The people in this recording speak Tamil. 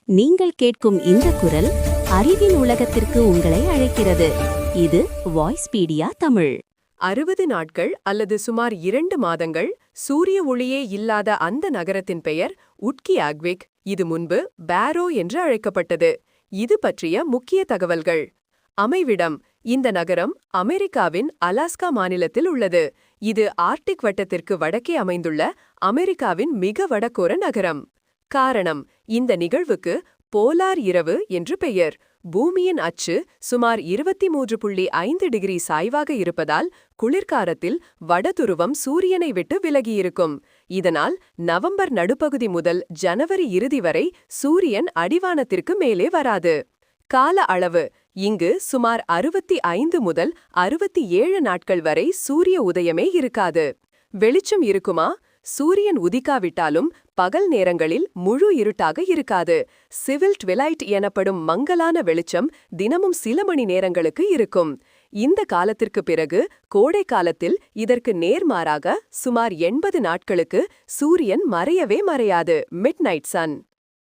நீங்கள் கேட்கும் இந்த குரல் அறிவின் உலகத்திற்கு உங்களை அழைக்கிறது. இது வாய்ஸ்பீடியா தமிழ். 60 நாட்கள் அல்லது சுமார் 2 மாதங்கள் சூரிய ஒளியே இல்லாத அந்த நகரத்தின் பெயர் உட்கியாக்விக். இது முன்பு பேரோ என்று அழைக்கப்பட்டது. இது பற்றிய முக்கிய தகவல்கள். அமைவிடம்: இந்த நகரம் அமெரிக்காவின் அலாஸ்கா மாநிலத்தில் உள்ளது. இது ஆர்க்டிக் வட்டத்திற்கு வடக்கே அமைந்துள்ள அமெரிக்காவின் மிக வடக்கோர நகரம். காரணம்: இந்த நிகழ்வுக்கு போலார் இரவு என்று பெயர். பூமியின் அச்சு சுமார் 23.5 டிகிரி சாய்வாக இருப்பதால் குளிர்காலத்தில் வடதுருவம் சூரியனை விட்டு விலகியிருக்கும். இதனால் நவம்பர் நடுப்பகுதி முதல் ஜனவரி இறுதி வரை சூரியன் அடிவானத்திற்கு மேலே வராது. கால அளவு: இங்கு சுமார் 65 முதல் 67 நாட்கள் வரை சூரிய உதயமே இருக்காது. வெளிச்சம் இருக்குமா? சூரியன் உதிக்காவிட்டாலும் பகல் நேரங்களில் முழு இருட்டாக இருக்காது. சிவில் ட்விலைட் எனப்படும் மங்கலான வெளிச்சம் தினமும் சில மணி நேரங்களுக்கு இருக்கும். இந்த காலத்திற்கு பிறகு கோடை காலத்தில் இதற்கு நேர்மாறாக சுமார் 80 நாட்களுக்கு சூரியன் மறையவே மறையாது. Midnight Sun.